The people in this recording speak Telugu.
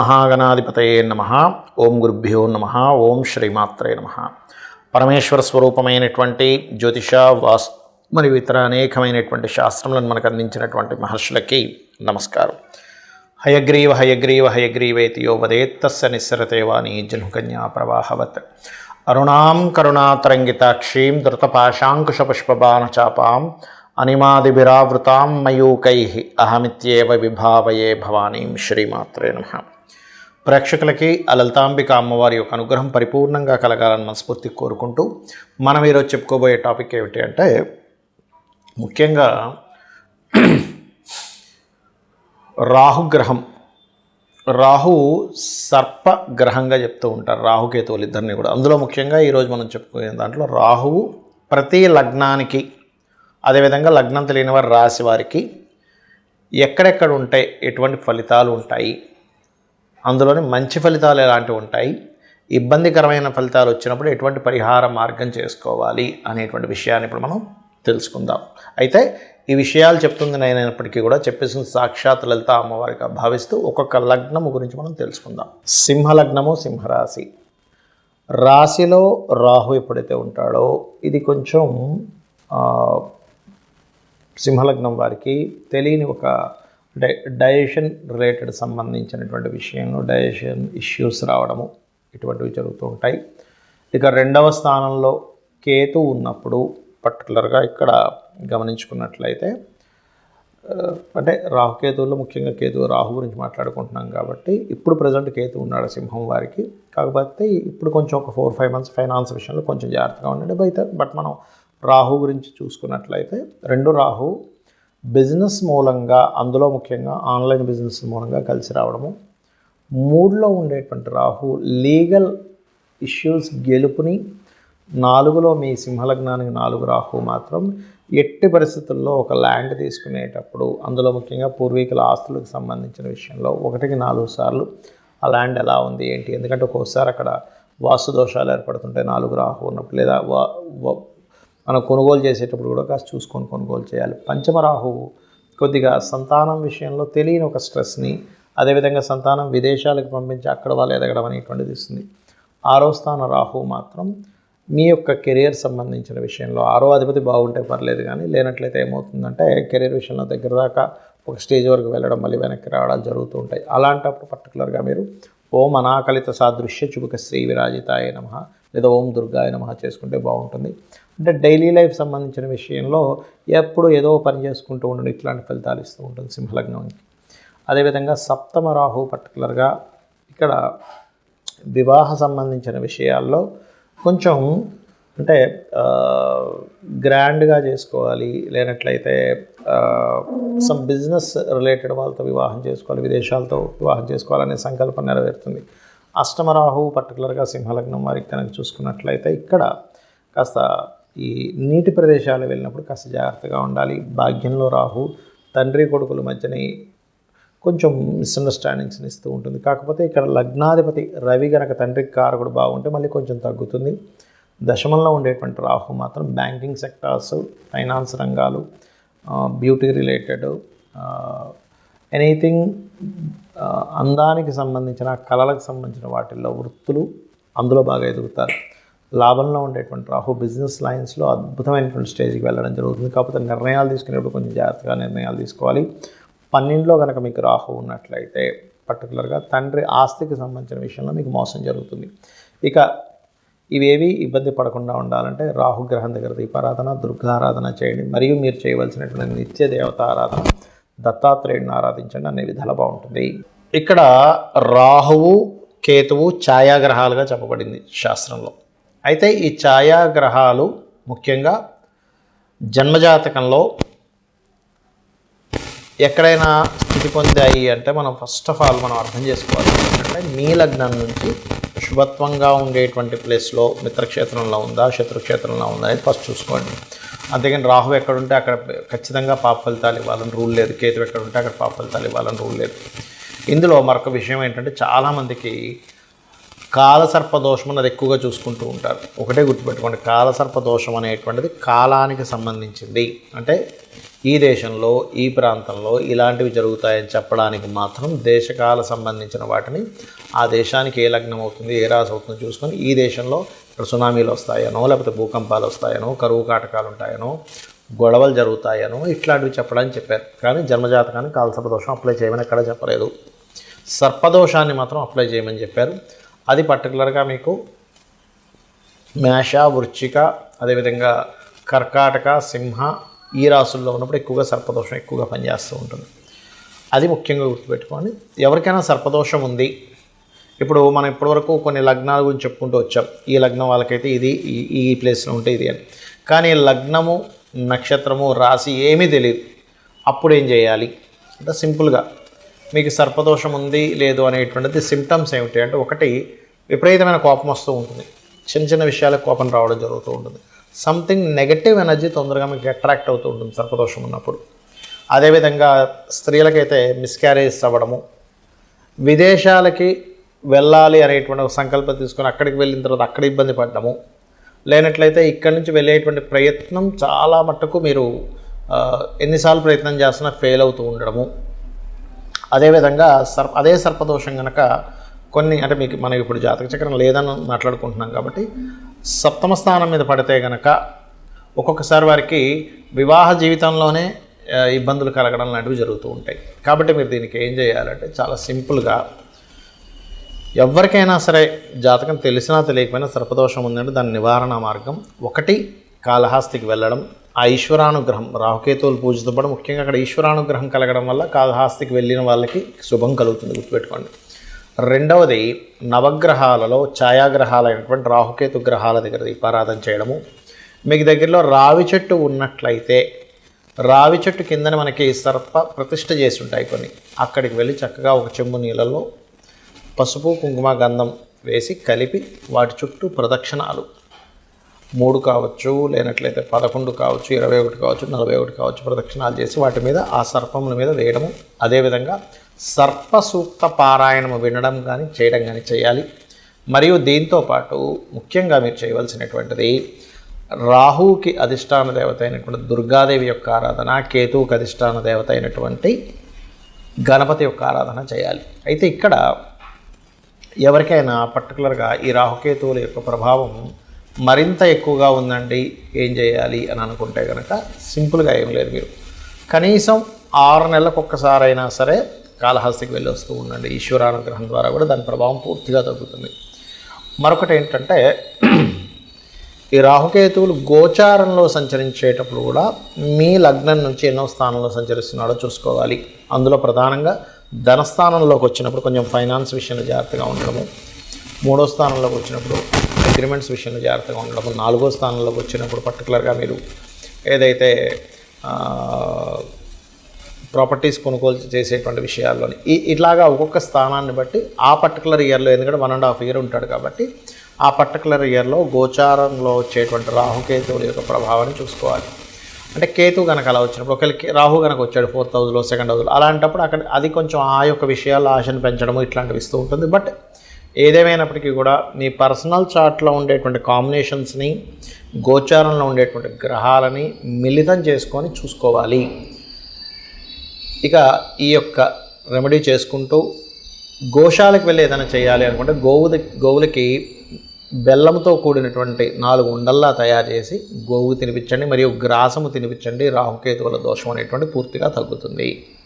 శ్రీమహాగణాధిపతయే నమః. ఓం గురుభ్యో నమః. ఓం శ్రీమాత్రే నమః. పరమేశ్వర స్వరూపమైనటువంటి జ్యోతిష వాస్తు మరియు ఇతర అనేకమైనటువంటి శాస్త్రములను మనకు అందించినటువంటి మహర్షులకి నమస్కారం. హయగ్రీవ హయగ్రీవ హయగ్రీవేతి యో వదేత్తస్య నిస్సరతే వాణి జనుకన్యా ప్రవాహవత్. అరుణాం కరుణాతరంగితాక్షీం ధృతపాశాంకుశపుష్పబాణచాపాం అనిమాదిభిరావృతాం మయూకైః అహమిత్యేవ విభావయే భవానీం. శ్రీమాత్రే నమః. ప్రేక్షకులకి ఆ లలితాంబిక అమ్మవారి యొక్క అనుగ్రహం పరిపూర్ణంగా కలగాలని మనస్ఫూర్తి కోరుకుంటూ మనం ఈరోజు చెప్పుకోబోయే టాపిక్ ఏమిటి అంటే, ముఖ్యంగా రాహుగ్రహం. రాహు సర్పగ్రహంగా చెప్తూ ఉంటారు, రాహుకేతువులు ఇద్దరిని కూడా. అందులో ముఖ్యంగా ఈరోజు మనం చెప్పుకునే దాంట్లో రాహువు ప్రతి లగ్నానికి, అదేవిధంగా లగ్నం తెలియని వారి రాశి వారికి ఎక్కడెక్కడ ఉంటే ఎటువంటి ఫలితాలు ఉంటాయి, అందులోని మంచి ఫలితాలు ఎలాంటివి ఉంటాయి, ఇబ్బందికరమైన ఫలితాలు వచ్చినప్పుడు ఎటువంటి పరిహార మార్గం చేసుకోవాలి అనేటువంటి విషయాన్ని ఇప్పుడు మనం తెలుసుకుందాం. అయితే ఈ విషయాలు చెప్తుంది నేనైనప్పటికీ కూడా చెప్పేసిన సాక్షాత్ లలిత అమ్మవారిగా భావిస్తూ ఒక్కొక్క లగ్నము గురించి మనం తెలుసుకుందాం. సింహలగ్నము, సింహరాశి. రాశిలో రాహు ఎప్పుడైతే ఉంటాడో ఇది కొంచెం సింహలగ్నం వారికి తెలియని ఒక డైజెషన్ రిలేటెడ్ సంబంధించినటువంటి విషయంలో డైజెషన్ ఇష్యూస్ రావడము ఇటువంటివి జరుగుతూ ఉంటాయి. ఇక రెండవ స్థానంలో కేతు ఉన్నప్పుడు పర్టికులర్గా ఇక్కడ గమనించుకున్నట్లయితే, అంటే రాహుకేతువుల్లో ముఖ్యంగా రాహు గురించి మాట్లాడుకుంటున్నాం కాబట్టి ఇప్పుడు ప్రజెంట్ కేతు ఉన్నాడు సింహం వారికి. కాకపోతే ఇప్పుడు కొంచెం ఒక 4-5 months ఫైనాన్స్ విషయంలో కొంచెం జాగ్రత్తగా ఉండండి. బట్ మనం రాహు గురించి చూసుకున్నట్లయితే, రెండు రాహు బిజినెస్ మూలంగా, అందులో ముఖ్యంగా ఆన్లైన్ బిజినెస్ మూలంగా కలిసి రావడము. మూడులో ఉండేటువంటి రాహు లీగల్ ఇష్యూస్ గెలుపుని, 4లో మీ సింహలగ్నానికి 4 రాహు మాత్రం ఎట్టి పరిస్థితుల్లో ఒక ల్యాండ్ తీసుకునేటప్పుడు, అందులో ముఖ్యంగా పూర్వీకుల ఆస్తులకు సంబంధించిన విషయంలో 1-4 సార్లు ఆ ల్యాండ్ ఎలా ఉంది ఏంటి, ఎందుకంటే ఒక్కోసారి అక్కడ వాస్తు దోషాలు ఏర్పడుతుంటాయి 4 రాహు ఉన్నప్పుడు, లేదా మనం కొనుగోలు చేసేటప్పుడు కూడా కాస్త చూసుకొని కొనుగోలు చేయాలి. పంచమరాహువు కొద్దిగా సంతానం విషయంలో తెలియని ఒక స్ట్రెస్ని, అదేవిధంగా సంతానం విదేశాలకు పంపించి అక్కడ వాళ్ళు ఎదగడం అనేటువంటిది ఇస్తుంది. 6వ స్థాన రాహువు మాత్రం మీ యొక్క కెరియర్ సంబంధించిన విషయంలో, 6వ అధిపతి బాగుంటే పర్లేదు, కానీ లేనట్లయితే ఏమవుతుందంటే కెరీర్ విషయంలో దగ్గర దాకా ఒక స్టేజ్ వరకు వెళ్ళడం, మళ్ళీ వెనక్కి రావడాలు జరుగుతూ ఉంటాయి. అలాంటప్పుడు పర్టికులర్గా మీరు ఓం అనాకలిత సాదృశ్య చుబుక శ్రీ విరాజితాయ నమః లేదా ఓం దుర్గాయ నమః చేసుకుంటే బాగుంటుంది. అంటే డైలీ లైఫ్ సంబంధించిన విషయంలో ఎప్పుడు ఏదో పని చేసుకుంటూ ఉండడం ఇట్లాంటి ఫలితాలు ఇస్తూ ఉంటుంది సింహలగ్నానికి. అదేవిధంగా 7వ రాహు పర్టికులర్గా ఇక్కడ వివాహ సంబంధించిన విషయాల్లో కొంచెం అంటే గ్రాండ్గా చేసుకోవాలి, లేనట్లయితే సమ్ బిజినెస్ రిలేటెడ్ వాళ్ళతో వివాహం చేసుకోవాలి, విదేశాలతో వివాహం చేసుకోవాలనే సంకల్పం నెరవేరుతుంది. 8వ రాహు పర్టికులర్గా సింహలగ్నం వారికి కనుక చూసుకున్నట్లయితే ఇక్కడ కాస్త ఈ నీటి ప్రదేశాలు వెళ్ళినప్పుడు కాస్త జాగ్రత్తగా ఉండాలి. భాగ్యంలో రాహు తండ్రి కొడుకుల మధ్యని కొంచెం మిస్అండర్స్టాండింగ్స్ని ఇస్తూ ఉంటుంది. కాకపోతే ఇక్కడ లగ్నాధిపతి రవి గనక తండ్రికి కారకుడు బాగుంటే మళ్ళీ కొంచెం తగ్గుతుంది. దశమంలో ఉండేటువంటి రాహు మాత్రం బ్యాంకింగ్ సెక్టార్స్, ఫైనాన్స్ రంగాలు, బ్యూటీ రిలేటెడ్ ఎనీథింగ్, అందానికి సంబంధించిన, కళలకు సంబంధించిన వాటిల్లో వృత్తులు అందులో బాగా ఎదుగుతారు. లాభంలో ఉండేటువంటి రాహు బిజినెస్ లైన్స్లో అద్భుతమైనటువంటి స్టేజ్కి వెళ్ళడం జరుగుతుంది. కాకపోతే నిర్ణయాలు తీసుకునేప్పుడు కొంచెం జాగ్రత్తగా నిర్ణయాలు తీసుకోవాలి. 12లో కనుక మీకు రాహు ఉన్నట్లయితే పర్టికులర్గా తండ్రి ఆస్తికి సంబంధించిన విషయంలో మీకు మోసం జరుగుతుంది. ఇక ఇవేవి ఇబ్బంది పడకుండా ఉండాలంటే రాహుగ్రహం దగ్గర దీపారాధన, దుర్గారాధన చేయండి. మరియు మీరు చేయవలసినటువంటి నిత్య దేవత ఆరాధన, దత్తాత్రేయుడిని ఆరాధించండి, అనే విధాలు బాగుంటుంది. ఇక్కడ రాహువు కేతువు ఛాయాగ్రహాలుగా చెప్పబడింది శాస్త్రంలో. అయితే ఈ ఛాయాగ్రహాలు ముఖ్యంగా జన్మజాతకంలో ఎక్కడైనా స్థితి పొందాయి అంటే మనం ఫస్ట్ ఆఫ్ ఆల్ మనం అర్థం చేసుకోవాలి ఏంటంటే, మీ లగ్నం నుంచి శుభత్వంగా ఉండేటువంటి ప్లేస్లో మిత్రక్షేత్రంలో ఉందా, శత్రుక్షేత్రంలో ఉందా అనేది ఫస్ట్ చూసుకోండి. అంతేగాని రాహు ఎక్కడుంటే అక్కడ ఖచ్చితంగా పాప ఫలితాలు ఇవ్వాలని రూల్ లేదు, కేతు ఎక్కడుంటే అక్కడ పాప ఫలితాలు ఇవ్వాలని రూల్ లేదు. ఇందులో మరొక విషయం ఏంటంటే, చాలామందికి కాలసర్ప దోషం అన్నది ఎక్కువగా చూసుకుంటూ ఉంటారు. ఒకటే గుర్తుపెట్టుకోండి, కాలసర్ప దోషం అనేటువంటిది కాలానికి సంబంధించింది. అంటే ఈ దేశంలో ఈ ప్రాంతంలో ఇలాంటివి జరుగుతాయని చెప్పడానికి మాత్రం దేశకాల సంబంధించిన వాటిని ఆ దేశానికి ఏ లగ్నం అవుతుంది, ఏ రాశి అవుతుందో చూసుకొని ఈ దేశంలో ఇక్కడ సునామీలు వస్తాయనో, లేకపోతే భూకంపాలు వస్తాయనో, కరువు కాటకాలు ఉంటాయనో, గొడవలు జరుగుతాయనో ఇట్లాంటివి చెప్పడానికి చెప్పారు. కానీ జన్మజాతకానికి కాలసర్ప దోషం అప్లై చేయమని ఎక్కడ చెప్పలేదు. సర్పదోషాన్ని మాత్రం అప్లై చేయమని చెప్పారు. అది పర్టికులర్గా మీకు మేష, వృశ్చిక, అదేవిధంగా కర్కాటక, సింహ ఈ రాసుల్లో ఉన్నప్పుడు ఎక్కువగా సర్పదోషం ఎక్కువగా పనిచేస్తూ ఉంటుంది. అది ముఖ్యంగా గుర్తుపెట్టుకోండి. ఎవరికైనా సర్పదోషం ఉంది, ఇప్పుడు మనం ఇప్పటివరకు కొన్ని లగ్నాల గురించి చెప్పుకుంటూ వచ్చాం. ఈ లగ్నం వాళ్ళకైతే ఇది ఈ ప్లేస్లో ఉంటే ఇది అని. కానీ లగ్నము, నక్షత్రము, రాశి ఏమీ తెలియదు. అప్పుడు ఏం చేయాలి అంటే సింపుల్గా మీకు సర్పదోషం ఉంది లేదు అనేటువంటిది సిమ్టమ్స్ ఏమిటి అంటే, ఒకటి విపరీతమైన కోపం వస్తూ ఉంటుంది. చిన్న చిన్న విషయాలకు కోపం రావడం జరుగుతూ ఉంటుంది. సంథింగ్ నెగటివ్ ఎనర్జీ తొందరగా మీకు అట్రాక్ట్ అవుతూ ఉంటుంది సర్పదోషం ఉన్నప్పుడు. అదేవిధంగా స్త్రీలకైతే మిస్క్యారేజ్ అవ్వడము, విదేశాలకి వెళ్ళాలి అనేటువంటి ఒక సంకల్పం తీసుకొని అక్కడికి వెళ్ళిన తర్వాత అక్కడ ఇబ్బంది పడడము, లేనట్లయితే ఇక్కడి నుంచి వెళ్ళేటువంటి ప్రయత్నం చాలా మట్టుకు మీరు ఎన్నిసార్లు ప్రయత్నం చేస్తున్నా ఫెయిల్ అవుతూ ఉండడము. అదేవిధంగా అదే సర్పదోషం కనుక కొన్ని అంటే మీకు మనం ఇప్పుడు జాతక చక్రం లేదని మాట్లాడుకుంటున్నాం కాబట్టి సప్తమ స్థానం మీద పడితే కనుక ఒక్కొక్కసారి వారికి వివాహ జీవితంలోనే ఇబ్బందులు కలగడం లాంటివి జరుగుతూ ఉంటాయి. కాబట్టి మీరు దీనికి ఏం చేయాలంటే చాలా సింపుల్గా ఎవరికైనా సరే జాతకం తెలిసినా తెలియకపోయినా సర్పదోషం ఉందంటే దాని నివారణ మార్గం ఒకటి కాళహస్తికి వెళ్ళడం. ఆ ఈశ్వరానుగ్రహం రాహుకేతువులు పూజతో పాటు ముఖ్యంగా అక్కడ ఈశ్వరానుగ్రహం కలగడం వల్ల కాళహస్తికి వెళ్ళిన వాళ్ళకి శుభం కలుగుతుంది, గుర్తుపెట్టుకోండి. రెండవది నవగ్రహాలలో ఛాయాగ్రహాలైనటువంటి రాహుకేతు గ్రహాల దగ్గర దీపారాధన చేయడము. మీకు దగ్గరలో రావి చెట్టు ఉన్నట్లయితే రావి చెట్టు కిందని మనకి సర్ప ప్రతిష్ఠ చేసి ఉంటాయి కొన్ని, అక్కడికి వెళ్ళి చక్కగా ఒక చెంబు నీళ్ళలో పసుపు, కుంకుమ, గంధం వేసి కలిపి వాటి చుట్టూ ప్రదక్షిణాలు 3 కావచ్చు, లేనట్లయితే 11 కావచ్చు, 21 కావచ్చు, 41 కావచ్చు ప్రదక్షిణాలు చేసి వాటి మీద ఆ సర్పముల మీద వేయడము. అదేవిధంగా సర్ప సూక్త పారాయణము వినడం కానీ చేయడం కానీ చేయాలి. మరియు దీంతోపాటు ముఖ్యంగా మీరు చేయవలసినటువంటిది రాహువుకి అధిష్టాన దేవత అయినటువంటి దుర్గాదేవి యొక్క ఆరాధన, కేతువుకి అధిష్టాన దేవత అయినటువంటి గణపతి యొక్క ఆరాధన చేయాలి. అయితే ఇక్కడ ఎవరికైనా పర్టికులర్గా ఈ రాహుకేతువుల యొక్క ప్రభావం మరింత ఎక్కువగా ఉందండి, ఏం చేయాలి అని అనుకుంటే కనుక సింపుల్గా ఏం లేదు, మీరు కనీసం 6 నెలలకు ఒక్కసారైనా సరే కాళహస్తికి వెళ్ళి వస్తూ ఉండండి. ఈశ్వరానుగ్రహం ద్వారా కూడా దాని ప్రభావం పూర్తిగా తగ్గుతుంది. మరొకటి ఏంటంటే ఈ రాహుకేతువులు గోచారంలో సంచరించేటప్పుడు కూడా మీ లగ్నం నుంచి ఎన్నో స్థానంలో సంచరిస్తున్నాడో చూసుకోవాలి. అందులో ప్రధానంగా ధనస్థానంలోకి వచ్చినప్పుడు కొంచెం ఫైనాన్స్ విషయంలో జాగ్రత్తగా ఉండడము, 3వ స్థానంలోకి వచ్చినప్పుడు అగ్రిమెంట్స్ విషయంలో జాగ్రత్తగా ఉండడము, 4వ స్థానంలోకి వచ్చినప్పుడు పర్టికులర్గా మీరు ఏదైతే ప్రాపర్టీస్ కొనుగోలు చేసేటువంటి విషయాల్లోని ఇట్లాగా ఒక్కొక్క స్థానాన్ని బట్టి ఆ పర్టికులర్ ఇయర్లో, ఎందుకంటే 1.5 ఇయర్ ఉంటాడు కాబట్టి ఆ పర్టికులర్ ఇయర్లో గోచారంలో వచ్చేటువంటి రాహుకేతువుల యొక్క ప్రభావాన్ని చూసుకోవాలి. అంటే కేతు కనుక అలా వచ్చినప్పుడు ఒకరికి రాహు కనుక వచ్చాడు 4th హౌస్లో, 2nd హౌస్లో, అలాంటప్పుడు అక్కడ అది కొంచెం ఆ యొక్క విషయాల్లో ఆశను పెంచడము ఇట్లాంటివి ఇస్తూ ఉంటుంది. బట్ ఏదేమైనప్పటికీ కూడా మీ పర్సనల్ చార్ట్లో ఉండేటువంటి కాంబినేషన్స్ని, గోచారంలో ఉండేటువంటి గ్రహాలని మిళితం చేసుకొని చూసుకోవాలి. ఇక ఈ యొక్క రెమెడీ చేసుకుంటూ గోశాలకు వెళ్ళి ఏదైనా చేయాలి అనుకుంటే గోవులకి బెల్లంతో కూడినటువంటి 4 ఉండల్లా తయారు చేసి గోవు తినిపించండి, మరియు గ్రాసము తినిపించండి. రాహుకేతువుల దోషం అనేటువంటి పూర్తిగా తగ్గుతుంది.